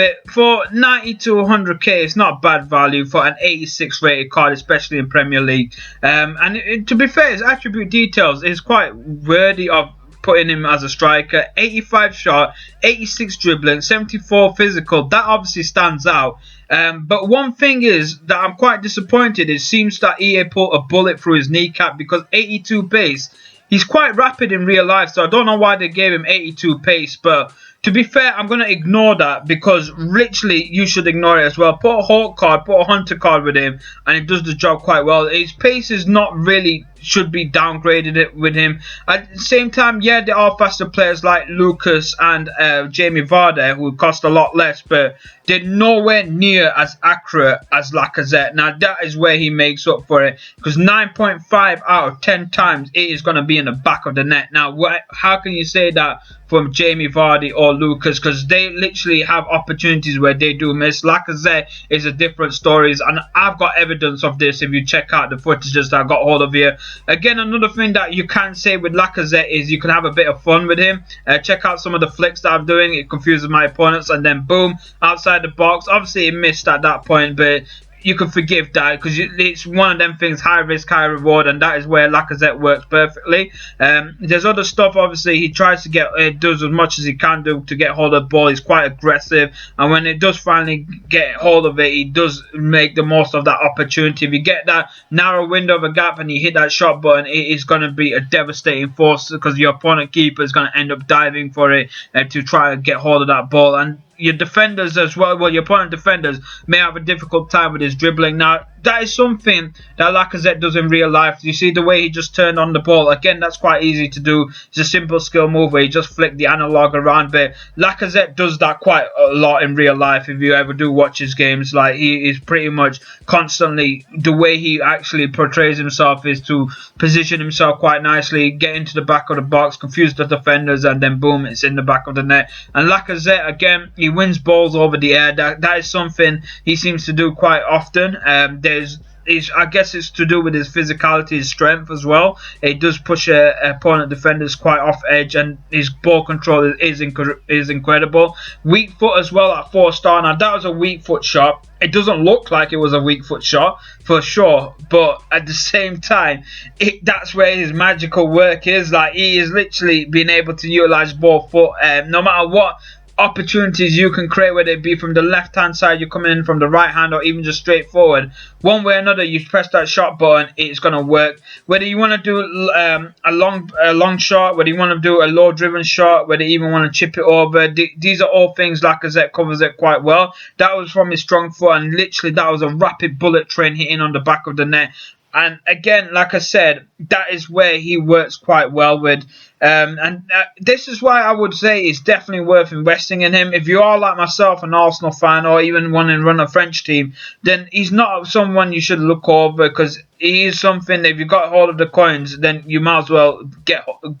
But for 90 to 100k, it's not bad value for an 86 rated card, especially in Premier League. To be fair, his attribute details is quite worthy of putting him as a striker. 85 shot, 86 dribbling, 74 physical. That obviously stands out. But one thing is that I'm quite disappointed. It seems that EA put a bullet through his kneecap, because 82 pace, he's quite rapid in real life, so I don't know why they gave him 82 pace. But to be fair, I'm going to ignore that, because literally you should ignore it as well. Put a Hawk card, put a Hunter card with him, and it does the job quite well. His pace is not really, should be downgraded with him. At the same time, yeah, there are faster players like Lucas and Jamie Vardy, who cost a lot less, but they're nowhere near as accurate as Lacazette. Now, that is where he makes up for it, because 9.5 out of 10 times it is going to be in the back of the net. Now, how can you say that from Jamie Vardy or Lucas? Because they literally have opportunities where they do miss. Lacazette is a different story, and I've got evidence of this if you check out the footages that I got hold of here. Again, another thing that you can say with Lacazette is you can have a bit of fun with him. Check out some of the flicks that I'm doing. It confuses my opponents, and then boom, outside the box. Obviously, he missed at that point, but you can forgive that, because it's one of them things, high risk, high reward, and that is where Lacazette works perfectly. There's other stuff. Obviously, he tries to does as much as he can do to get hold of the ball. He's quite aggressive, and when it does finally get hold of it, he does make the most of that opportunity. If you get that narrow window of a gap and you hit that shot button, it is going to be a devastating force, because your opponent keeper is going to end up diving for it to try and get hold of that ball. And your defenders as well, your opponent defenders may have a difficult time with his dribbling. Now, that is something that Lacazette does in real life. You see the way he just turned on the ball. Again, that's quite easy to do. It's a simple skill move where he just flick the analog around. But Lacazette does that quite a lot in real life. If you ever do watch his games, like, he is pretty much constantly, the way he actually portrays himself is to position himself quite nicely, get into the back of the box, confuse the defenders, and then boom, it's in the back of the net. And Lacazette, again, he wins balls over the air. That is something he seems to do quite often. I guess it's to do with his physicality, his strength as well. He does push opponent defenders quite off edge, and his ball control is incredible. Weak foot as well at 4-star. Now, that was a weak foot shot. It doesn't look like it was a weak foot shot for sure, but at the same time, that's where his magical work is. Like, he is literally being able to utilize both foot, no matter what opportunities you can create, whether it be from the left hand side, you're coming in from the right hand, or even just straight forward. One way or another, you press that shot button, it's going to work. Whether you want to do a long shot, whether you want to do a low driven shot, whether you even want to chip it over, these are all things Lacazette covers it quite well. That was from his strong foot, and literally that was a rapid bullet train hitting on the back of the net. And again, like I said, that is where he works quite well with. This is why I would say it's definitely worth investing in him. If you are like myself, an Arsenal fan, or even want to run a French team, then he's not someone you should look over, because he is something, if you got hold of the coins, then you might as well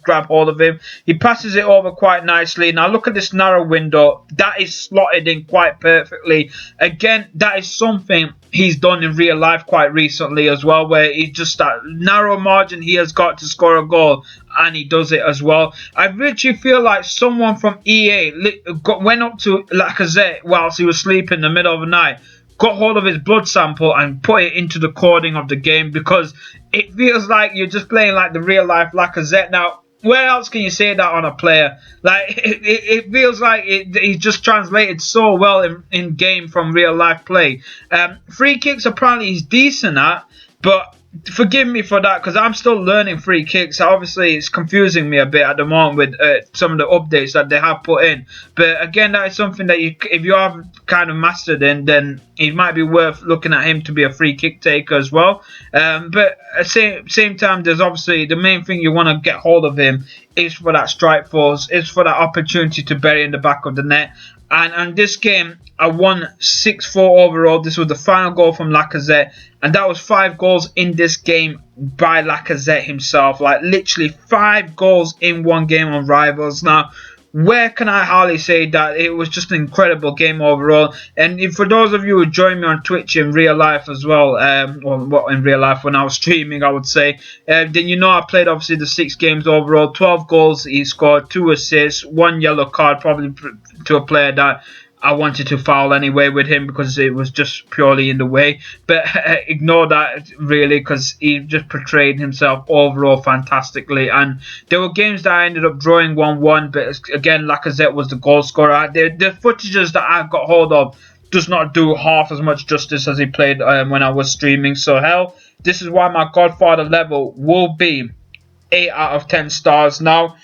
grab hold of him. He passes it over quite nicely. Now look at this narrow window. That is slotted in quite perfectly. Again, that is something he's done in real life quite recently as well, where he just that narrow margin he has got to score a goal, and he does it as well. I literally feel like someone from EA went up to Lacazette whilst he was sleeping in the middle of the night, got hold of his blood sample and put it into the coding of the game, because it feels like you're just playing like the real life Lacazette. Now, where else can you say that on a player? Like, it feels like he's just translated so well in game from real life play. Free kicks apparently he's decent at, but forgive me for that, because I'm still learning free kicks. Obviously, it's confusing me a bit at the moment with some of the updates that they have put in. But again, that is something that if you have kind of mastered in, then it might be worth looking at him to be a free kick taker as well. But at the same time, there's obviously the main thing you want to get hold of him is for that strike force, is for that opportunity to bury in the back of the net. And this game, I won 6-4 overall. This was the final goal from Lacazette. And that was 5 goals in this game by Lacazette himself. Like, literally 5 goals in one game on Rivals. Now, where can I hardly say that it was just an incredible game overall. And if, for those of you who join me on Twitch in real life as well, or in real life when I was streaming, I would say, then you know I played obviously the 6 games overall, 12 goals he scored, 2 assists, 1 yellow card, probably to a player that I wanted to foul anyway with him because it was just purely in the way. But ignore that really, because he just portrayed himself overall fantastically. And there were games that I ended up drawing 1-1. But again, Lacazette was the goal scorer. The footages that I've got hold of does not do half as much justice as he played when I was streaming. So hell, this is why my Godfather level will be 8 out of 10 stars. Now,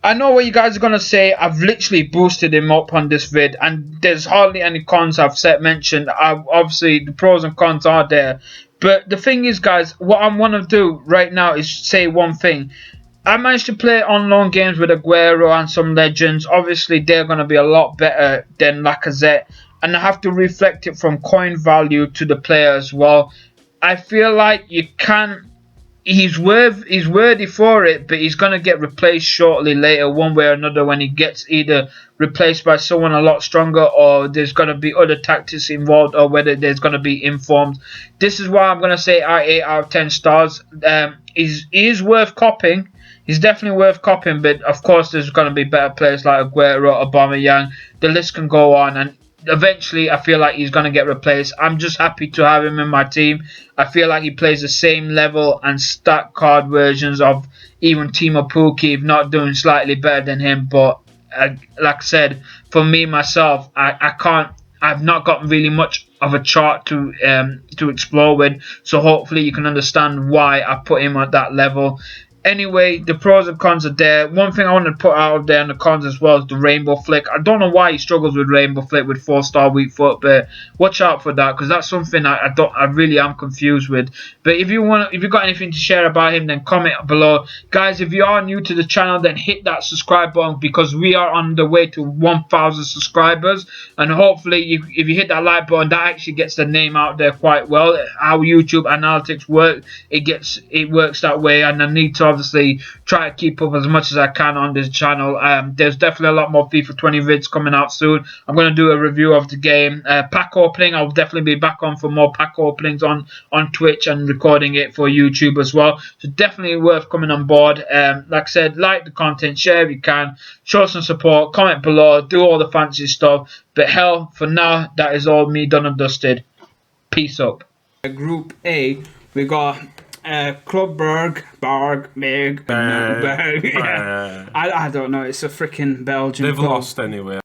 I know what you guys are going to say. I've literally boosted him up on this vid, and there's hardly any cons I've mentioned. Obviously, the pros and cons are there. But the thing is, guys, what I want to do right now is say one thing. I managed to play on loan games with Aguero and some legends. Obviously, they're going to be a lot better than Lacazette. And I have to reflect it from coin value to the player as well. I feel like you can't. He's worthy for it, but he's going to get replaced shortly later, one way or another, when he gets either replaced by someone a lot stronger, or there's going to be other tactics involved, or whether there's going to be informed. This is why I'm going to say 8 out of 10 stars. He is worth copying. He's definitely worth copying, but of course there's going to be better players like Aguero, Aubameyang. The list can go on, and eventually I feel like he's going to get replaced. I'm just happy to have him in my team. I feel like he plays the same level and stat card versions of even Timo Pukki, if not doing slightly better than him. But like I said, for me myself, I've not got really much of a chart to explore with, so hopefully you can understand why I put him at that level. Anyway, the pros and cons are there. One thing I want to put out there on the cons as well is the rainbow flick. I don't know why he struggles with rainbow flick with 4-star weak foot, but watch out for that, because that's something I really am confused with. But if you've got anything to share about him, then comment below. Guys, if you are new to the channel, then hit that subscribe button, because we are on the way to 1,000 subscribers. And hopefully, if you hit that like button, that actually gets the name out there quite well. How YouTube analytics work, it works that way, and I need to obviously try to keep up as much as I can on this channel. There's definitely a lot more FIFA 20 vids coming out soon. I'm going to do a review of the game. Pack opening, I'll definitely be back on for more pack openings on Twitch and recording it for YouTube as well. So definitely worth coming on board. Like I said, like the content, share if you can, show some support, comment below, do all the fancy stuff. But hell, for now, that is all me done and dusted. Peace up. Group A, we got Clubberg, Berg, I don't know. It's a freaking Belgian. They've lost anyway.